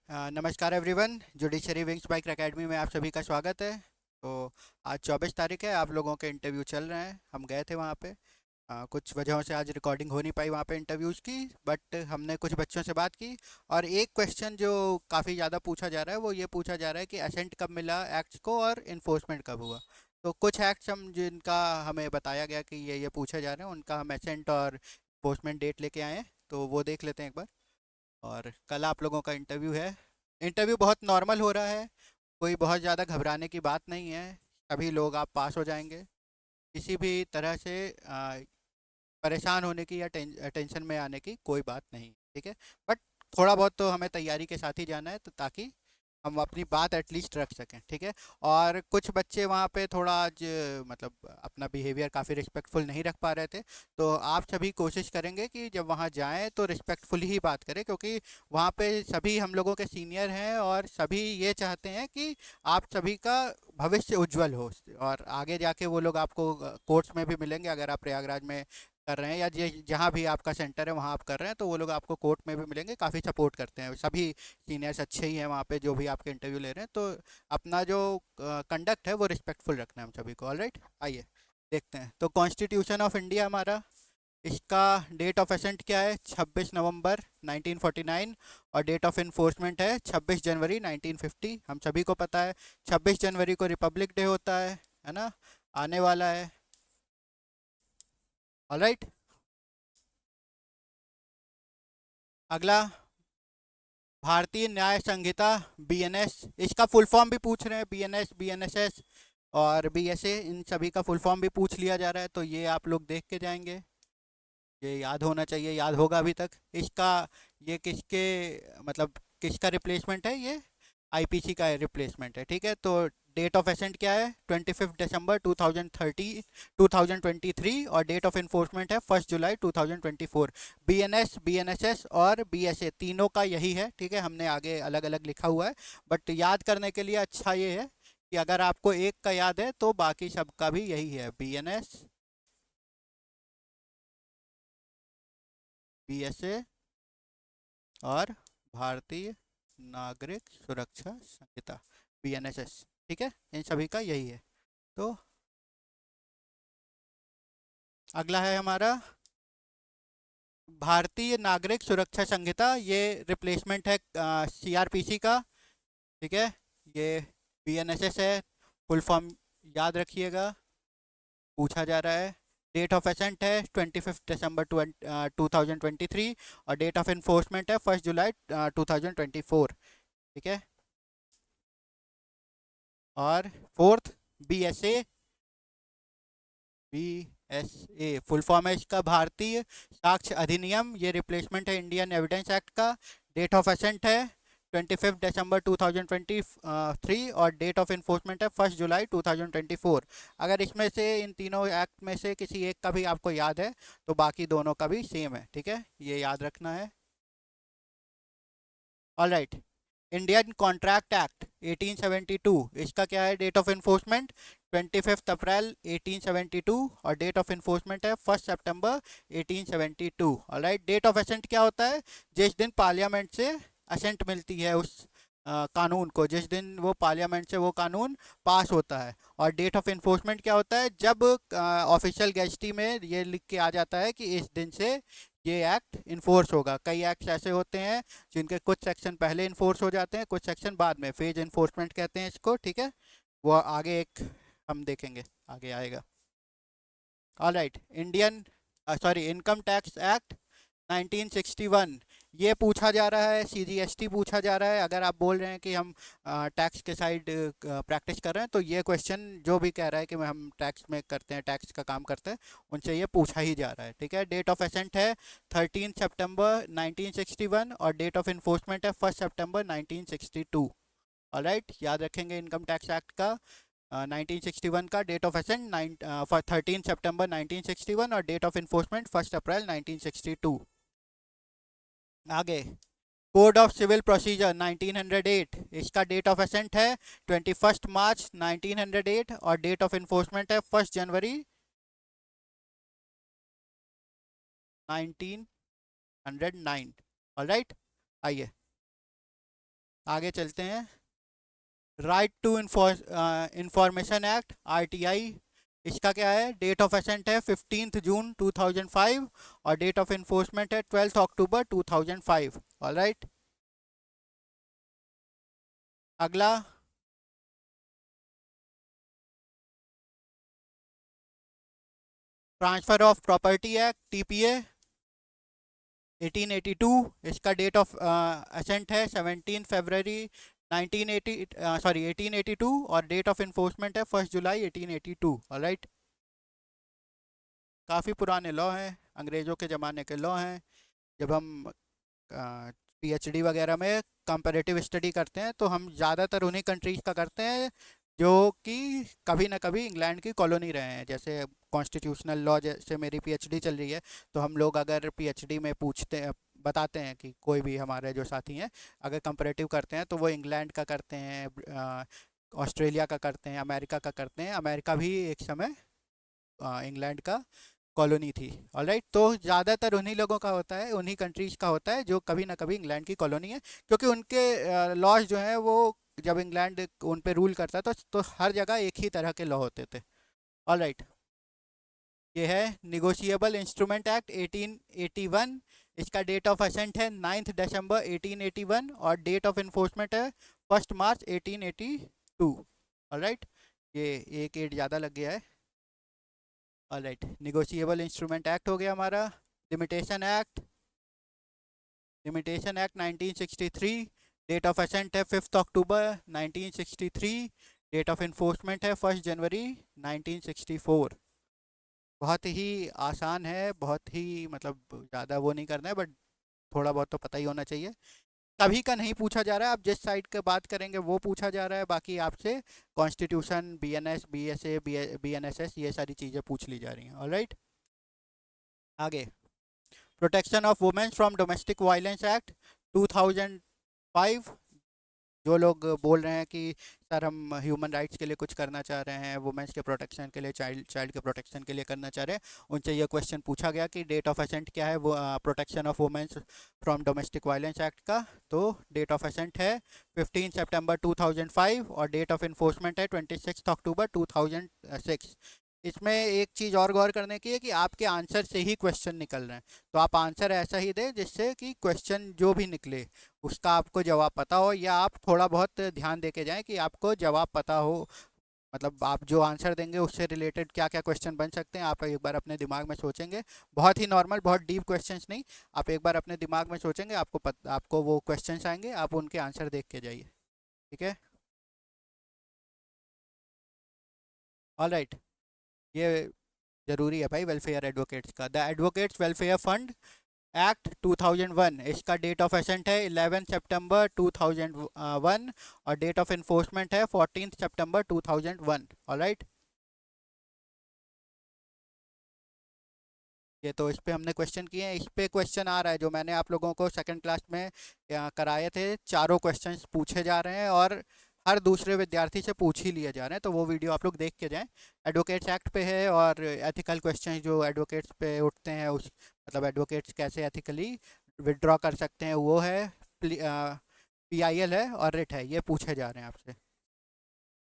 नमस्कार everyone. Judiciary wings bike academy में आप सभी का स्वागत है। तो आज 24 तारीख है, आप लोगों के इंटरव्यू चल रहे हैं। हम गए थे वहाँ पे। कुछ वजहों से आज रिकॉर्डिंग हो नहीं पाई वहाँ पे इंटरव्यूज़ की, बट हमने कुछ बच्चों से बात की। और एक क्वेश्चन जो काफ़ी ज़्यादा पूछा जा रहा है वो ये पूछा जा रहा है कि असेंट कब मिला एक्ट्स को और इन्फोर्समेंट कब हुआ। तो कुछ एक्ट्स हम जिनका हमें बताया गया कि ये पूछे जा रहे हैं, उनका हम असेंट और इन्फोर्समेंट डेट लेके आए हैं, तो वो देख लेते हैं एक बार। और कल आप लोगों का इंटरव्यू है। इंटरव्यू बहुत नॉर्मल हो रहा है, कोई बहुत ज़्यादा घबराने की बात नहीं है। सभी लोग आप पास हो जाएंगे। किसी भी तरह से परेशान होने की या टेंशन में आने की कोई बात नहीं, ठीक है। बट थोड़ा बहुत तो हमें तैयारी के साथ ही जाना है, तो ताकि हम अपनी बात एटलीस्ट रख सकें, ठीक है। और कुछ बच्चे वहाँ पे थोड़ा आज मतलब अपना बिहेवियर काफ़ी रिस्पेक्टफुल नहीं रख पा रहे थे। तो आप सभी कोशिश करेंगे कि जब वहाँ जाएं तो रिस्पेक्टफुल ही बात करें, क्योंकि वहाँ पे सभी हम लोगों के सीनियर हैं और सभी ये चाहते हैं कि आप सभी का भविष्य उज्जवल हो। और आगे जाके वो लोग आपको कोर्स में भी मिलेंगे, अगर आप प्रयागराज में कर रहे हैं या जहाँ भी आपका सेंटर है वहाँ आप कर रहे हैं, तो वो लोग आपको कोर्ट में भी मिलेंगे। काफ़ी सपोर्ट करते हैं, सभी सीनियर्स अच्छे ही हैं वहाँ पे जो भी आपके इंटरव्यू ले रहे हैं। तो अपना जो कंडक्ट है वो रिस्पेक्टफुल रखना है हम सभी को। ऑलराइट, आइए देखते हैं। तो कॉन्स्टिट्यूशन ऑफ इंडिया हमारा, इसका डेट ऑफ एसेंट क्या है? 26 नवंबर 1949। और डेट ऑफ इन्फोर्समेंट है 26 जनवरी 1950। हम सभी को पता है 26 जनवरी को रिपब्लिक डे होता है ना, आने वाला है। ऑलराइट, अगला भारतीय न्याय संहिता, बीएनएस। इसका फुल फॉर्म भी पूछ रहे हैं, बीएनएस, बीएनएसएस और बीएसए, इन सभी का फुल फॉर्म भी पूछ लिया जा रहा है, तो ये आप लोग देख के जाएंगे। ये याद होना चाहिए, याद होगा अभी तक इसका। ये किसके मतलब किसका रिप्लेसमेंट है? ये आईपीसी का रिप्लेसमेंट है, ठीक है। तो डेट ऑफ एसेंट क्या है? 25 दिसंबर 2023। और डेट ऑफ इन्फोर्समेंट है 1 जुलाई 2024। बीएनएस, बीएनएसएस और बीएसए तीनों का यही है, ठीक है। हमने आगे अलग अलग लिखा हुआ है, बट याद करने के लिए अच्छा ये है कि अगर आपको एक का याद है तो बाकी सबका भी यही है, बीएनएस, बीएसए और भारतीय नागरिक सुरक्षा संहिता, बीएनएसएस, ठीक है। इन सभी का यही है। तो अगला है हमारा भारतीय नागरिक सुरक्षा संहिता। ये रिप्लेसमेंट है सीआरपीसी का, ठीक है। ये बीएनएसएस है, फुल फॉर्म याद रखिएगा, पूछा जा रहा है। डेट ऑफ एसेंट है 25 दिसंबर 2023। और डेट ऑफ इन्फोर्समेंट है 1 जुलाई 2024, ठीक है। और fourth, BSA, BSA full form है इसका भारतीय साक्ष्य अधिनियम। ये रिप्लेसमेंट है इंडियन एविडेंस एक्ट का। डेट ऑफ असेंट है 25 दिसंबर 2023। और डेट ऑफ इन्फोर्समेंट है 1 जुलाई 2024। अगर इसमें से इन तीनों एक्ट में से किसी एक का भी आपको याद है तो बाकी दोनों का भी सेम है, ठीक है, ये याद रखना है। All right, Indian contract act 1872, इसका क्या है डेट ऑफ इन्फोर्समेंट? 25 अप्रैल 1872। और डेट ऑफ इन्फोर्समेंट है 1 सितंबर 1872। All right, date of assent क्या होता है? जिस दिन पार्लियामेंट से असेंट मिलती है उस कानून को, जिस दिन वो पार्लियामेंट से वो कानून पास होता है। और डेट ऑफ इन्फोर्समेंट क्या होता है? जब ऑफिशियल गेजेटी में ये लिख के आ जाता है कि इस दिन से ये एक्ट इन्फोर्स होगा। कई एक्ट्स ऐसे होते हैं जिनके कुछ सेक्शन पहले इन्फोर्स हो जाते हैं, कुछ सेक्शन बाद में, फेज इन्फोर्समेंट कहते हैं इसको, ठीक है। वो आगे एक हम देखेंगे, आगे आएगा। All right, Indian sorry income tax act 1961, ये पूछा जा रहा है। सीजीएसटी पूछा जा रहा है। अगर आप बोल रहे हैं कि हम टैक्स के साइड प्रैक्टिस कर रहे हैं, तो ये क्वेश्चन जो भी कह रहा है कि हम टैक्स में करते हैं, टैक्स का काम करते हैं, उनसे ये पूछा ही जा रहा है, ठीक है। डेट ऑफ असेंट है 13 सितंबर 1961। और डेट ऑफ इन्फोर्समेंट है 1 सितंबर 1962। ऑलराइट, याद रखेंगे इनकम टैक्स एक्ट का 1961 का डेट ऑफ असेंट 13 सितंबर 1961। और डेट ऑफ इन्फोर्समेंट 1 अप्रैल 1962। आगे, कोड ऑफ सिविल प्रोसीजर 1908, इसका डेट ऑफ असेंट है 21 मार्च 1908। और डेट ऑफ इन्फोर्समेंट है 1 जनवरी 1909। ऑलराइट, आइए आगे चलते हैं। Right to information act, RTI, इसका क्या है? डेट ऑफ असेंट है 15 जून 2005 और डेट ऑफ इन्फोर्समेंट है 12 अक्टूबर 2005। ऑलराइट, अगला transfer of property act, TPA 1882, इसका डेट ऑफ असेंट है 17 फरवरी 1980, सॉरी 1882 और डेट ऑफ इन्फोर्समेंट है 1 जुलाई 1882। ऑलराइट, काफ़ी पुराने लॉ हैं, अंग्रेज़ों के ज़माने के लॉ हैं। जब हम पीएचडी वगैरह में कंपैरेटिव स्टडी करते हैं तो हम ज़्यादातर उन्हीं कंट्रीज़ का करते हैं जो कि कभी ना कभी इंग्लैंड की कॉलोनी रहे हैं। जैसे कॉन्स्टिट्यूशनल लॉ, जैसे मेरी पीएचडी चल रही है, तो हम लोग अगर पीएचडी में पूछते हैं, बताते हैं कि कोई भी हमारे जो साथी हैं अगर कंपैरेटिव करते हैं तो वो इंग्लैंड का करते हैं, ऑस्ट्रेलिया का करते हैं, अमेरिका का करते हैं। अमेरिका भी एक समय इंग्लैंड का कॉलोनी थी। ऑलराइट, तो ज़्यादातर उन्हीं लोगों का होता है, उन्हीं कंट्रीज़ का होता है जो कभी ना कभी इंग्लैंड की कॉलोनी है, क्योंकि उनके लॉज जो हैं वो जब इंग्लैंड उन पे रूल करता था तो हर जगह एक ही तरह के लॉ होते थे। ऑलराइट, ये है निगोशिएबल इंस्ट्रूमेंट एक्ट 1881, इसका डेट ऑफ असेंट है 9 दिसंबर 1881 और डेट ऑफ इन्फोर्समेंट है 1 मार्च 1882। ऑलराइट, ये एक एड ज़्यादा लग गया है। ऑलराइट, निगोशिएबल इंस्ट्रूमेंट एक्ट हो गया हमारा। Limitation act, limitation act 1963, date of assent है 5 अक्टूबर 1963, डेट ऑफ इन्फोर्समेंट है 1 जनवरी 1964। बहुत ही आसान है, बहुत ही मतलब ज़्यादा वो नहीं करना है, बट थोड़ा बहुत तो पता ही होना चाहिए। सभी का नहीं पूछा जा रहा है, आप जिस साइड की बात करेंगे वो पूछा जा रहा है, बाकी आपसे कॉन्स्टिट्यूशन, बीएनएस, बीएसए, बीएनएसएस, ये सारी चीज़ें पूछ ली जा रही हैं। ऑलराइट, आगे protection of women's from domestic violence act 2005। जो लोग बोल रहे हैं कि सर हम ह्यूमन राइट्स के लिए कुछ करना चाह रहे हैं, वुमेन्स के प्रोटेक्शन के लिए, चाइल्ड चाइल्ड के प्रोटेक्शन के लिए करना चाह रहे हैं, उनसे ये क्वेश्चन पूछा गया कि डेट ऑफ असेंट क्या है वो protection of women's from domestic violence act का। तो डेट ऑफ असेंट है 15 सितंबर 2005 और डेट ऑफ इन्फोर्समेंट है 26 अक्टूबर 2006। इसमें एक चीज़ और गौर करने की है कि आपके आंसर से ही क्वेश्चन निकल रहे हैं, तो आप आंसर ऐसा ही दें जिससे कि क्वेश्चन जो भी निकले उसका आपको जवाब पता हो, या आप थोड़ा बहुत ध्यान दे के जाएँ कि आपको जवाब पता हो। मतलब आप जो आंसर देंगे उससे रिलेटेड क्या क्या क्वेश्चन बन सकते हैं, आप एक बार अपने दिमाग में सोचेंगे। बहुत ही नॉर्मल, बहुत डीप क्वेश्चंस नहीं, आप एक बार अपने दिमाग में सोचेंगे, आपको वो क्वेश्चंस आएंगे, आप उनके आंसर देख के जाइए। ठीक है, ऑल राइट। ये ज़रूरी है भाई वेलफेयर एडवोकेट्स का। The advocates welfare fund act 2001, इसका डेट ऑफ असेंट है 11 सितंबर 2001 और डेट ऑफ इन्फोर्समेंट है 14 सितंबर 2001। ऑलराइट, ये तो इस पे हमने क्वेश्चन किए हैं। इस पे क्वेश्चन आ रहा है जो मैंने आप लोगों को सेकंड क्लास में कराए थे, चारों क्वेश्चंस पूछे जा रहे हैं और हर दूसरे विद्यार्थी से पूछ ही लिए जा रहे हैं, तो वो वीडियो आप लोग देख के जाएं। एडवोकेट्स एक्ट पे है और एथिकल क्वेश्चन जो एडवोकेट्स पे उठते हैं, उस मतलब एडवोकेट्स कैसे एथिकली विड्रॉ कर सकते हैं वो है, पीआईएल है और रिट है, ये पूछे जा रहे हैं आपसे।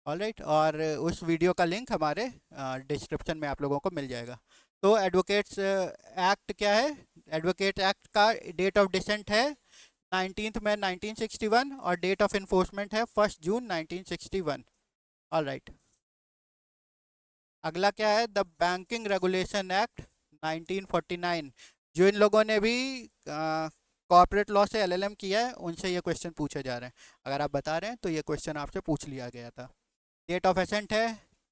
ऑलराइट, और उस वीडियो का लिंक हमारे डिस्क्रिप्शन में आप लोगों को मिल जाएगा। तो एडवोकेट्स एक्ट क्या है? एडवोकेट एक्ट का डेट ऑफ डिसेंट है 19 मई 1961 और डेट ऑफ इन्फोर्समेंट है 1 जून 1961। ऑलराइट, अगला क्या है? The banking regulation act 1949। जो इन लोगों ने भी कॉर्पोरेट लॉ से एलएलएम किया है उनसे ये क्वेश्चन पूछे जा रहे हैं। अगर आप बता रहे हैं तो ये क्वेश्चन आपसे पूछ लिया गया था। डेट ऑफ असेंट है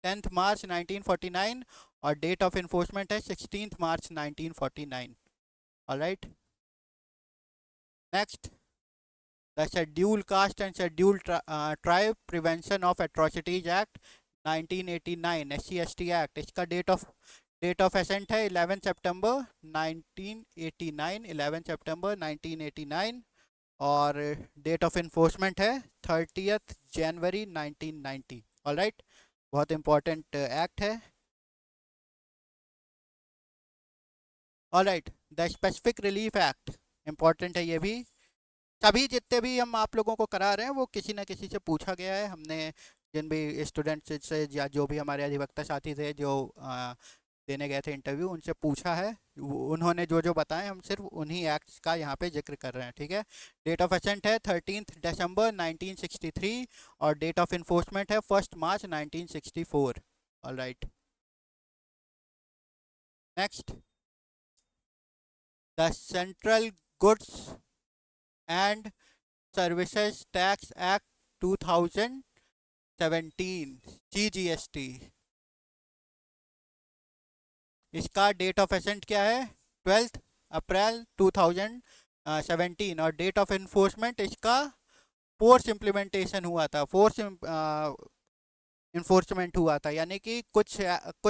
10 मार्च 1949 और डेट ऑफ इन्फोर्समेंट है 16 मार्च 1949। Alright, next, the schedule caste and schedule tribe prevention of atrocities act 1989, SC/ST act, इसका डेट ऑफ असेंट है 11 सितंबर 1989, 11 सितंबर 1989 और डेट ऑफ इन्फोर्समेंट है 30 जनवरी 1990। ऑलराइट, बहुत इंपॉर्टेंट एक्ट है। Alright, the specific relief act, important है ये भी। सभी जितने भी हम आप लोगों को करा रहे हैं वो किसी न किसी से पूछा गया है हमने। जिन भी स्टूडेंट से या जो भी हमारे अधिवक्ता साथी थे जो देने गए थे इंटरव्यू, उनसे पूछा है। उन्होंने जो जो बताए हम सिर्फ उन्हीं एक्ट्स का यहाँ पे जिक्र कर रहे हैं, ठीक है। डेट ऑफ असेंट है 13 दिसंबर 1963 और डेट ऑफ इन्फोर्समेंट है 1 मार्च 1964। All right, next. The central goods and services tax act 2017 CGST, इसका डेट ऑफ एसेंट क्या है? 12 अप्रैल 2017 और डेट ऑफ इन्फोर्समेंट इसका फोर्स इम्प्लीमेंटेशन हुआ था, फोर्स इन्फोर्समेंट हुआ था, यानी कि कुछ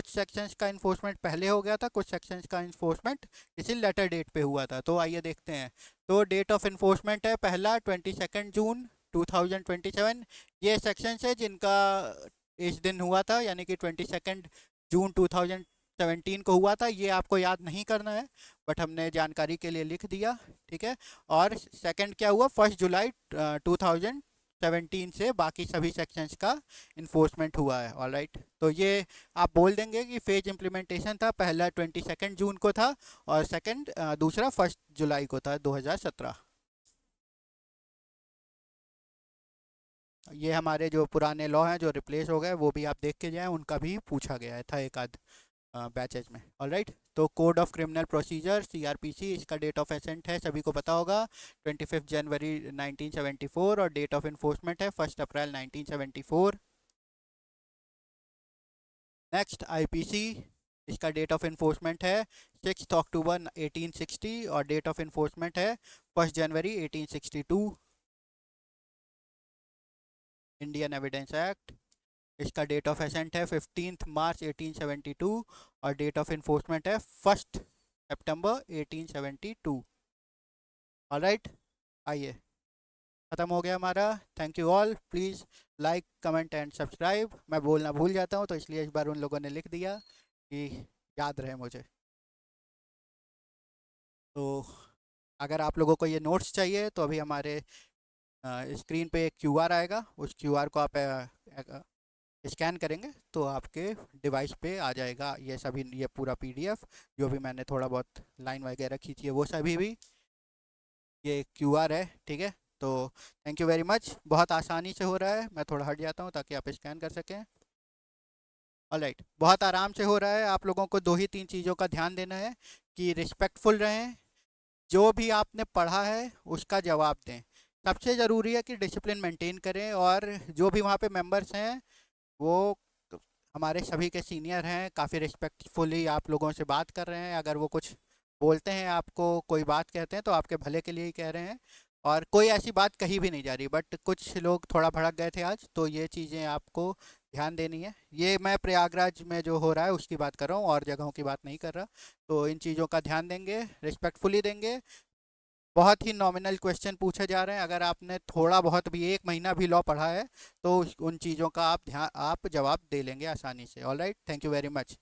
सेक्शंस का इन्फोर्समेंट पहले हो गया था, कुछ सेक्शंस का इन्फोर्समेंट इसी लेटर डेट पे हुआ था। तो आइए देखते हैं। तो डेट ऑफ इन्फोर्समेंट है पहला 22 जून 2027। ये सेक्शंस है जिनका इस दिन हुआ था, यानी कि 22 जून 2017 को हुआ था। ये आपको याद नहीं करना है, बट हमने जानकारी के लिए लिख दिया, ठीक है। और सेकंड क्या हुआ? 1 जुलाई 2017 से बाकी सभी सेक्शंस का इन्फोर्समेंट हुआ है। ऑल राइट, तो ये आप बोल देंगे कि फेज इम्प्लीमेंटेशन था, पहला 22 जून को था और सेकंड दूसरा 1 जुलाई को था 2017। ये हमारे जो पुराने लॉ हैं जो रिप्लेस हो गए वो भी आप देख के जाएं, उनका भी पूछा गया है था एक आध बैचेज में। ऑल राइट, तो code of criminal procedure CRPC, इसका डेट ऑफ एसेंट है सभी को पता होगा 25 जनवरी 1974 और डेट ऑफ इन्फोर्समेंट है 1 अप्रैल 1974। नेक्स्ट IPC, इसका डेट ऑफ इन्फोर्समेंट है 6 अक्टूबर 1860 और डेट ऑफ इन्फोर्समेंट है 1 जनवरी 1862। इंडियन एविडेंस एक्ट, इसका डेट ऑफ एसेंट है 15 मार्च 1872 और डेट ऑफ इन्फोर्समेंट है 1 सितंबर 1872। ऑलराइट, आइए, ख़त्म हो गया हमारा। Thank you all, please like comment and subscribe. मैं बोलना भूल जाता हूँ तो इसलिए इस बार उन लोगों ने लिख दिया कि याद रहे मुझे। तो अगर आप लोगों को ये नोट्स चाहिए तो अभी हमारे स्क्रीन पे एक QR आएगा, उस QR को आप स्कैन करेंगे तो आपके डिवाइस पे आ जाएगा ये सभी, ये पूरा PDF जो भी मैंने थोड़ा बहुत लाइन वगैरह खींची है वो सभी भी ये QR है, ठीक है। तो थैंक यू वेरी मच, बहुत आसानी से हो रहा है। मैं थोड़ा हट जाता हूँ ताकि आप स्कैन कर सकें। ऑलराइट, बहुत आराम से हो रहा है। आप लोगों को दो ही तीन चीज़ों का ध्यान देना है कि रिस्पेक्टफुल रहें, जो भी आपने पढ़ा है उसका जवाब दें। सबसे ज़रूरी है कि डिसिप्लिन मेंटेन करें, और जो भी वहाँ पे मेंबर्स हैं वो हमारे सभी के सीनियर हैं, काफ़ी रिस्पेक्टफुली आप लोगों से बात कर रहे हैं। अगर वो कुछ बोलते हैं, आपको कोई बात कहते हैं तो आपके भले के लिए ही कह रहे हैं, और कोई ऐसी बात कही भी नहीं जा रही। बट कुछ लोग थोड़ा भड़क गए थे आज, तो ये चीज़ें आपको ध्यान देनी है। ये मैं प्रयागराज में जो हो रहा है उसकी बात कर रहा हूँ, और जगहों की बात नहीं कर रहा। तो इन चीज़ों का ध्यान देंगे, रिस्पेक्टफुली देंगे। बहुत ही नॉमिनल क्वेश्चन पूछे जा रहे हैं। अगर आपने थोड़ा बहुत भी 1 महीना भी लॉ पढ़ा है तो उन चीज़ों का आप जवाब दे लेंगे आसानी से। All right, thank you very much.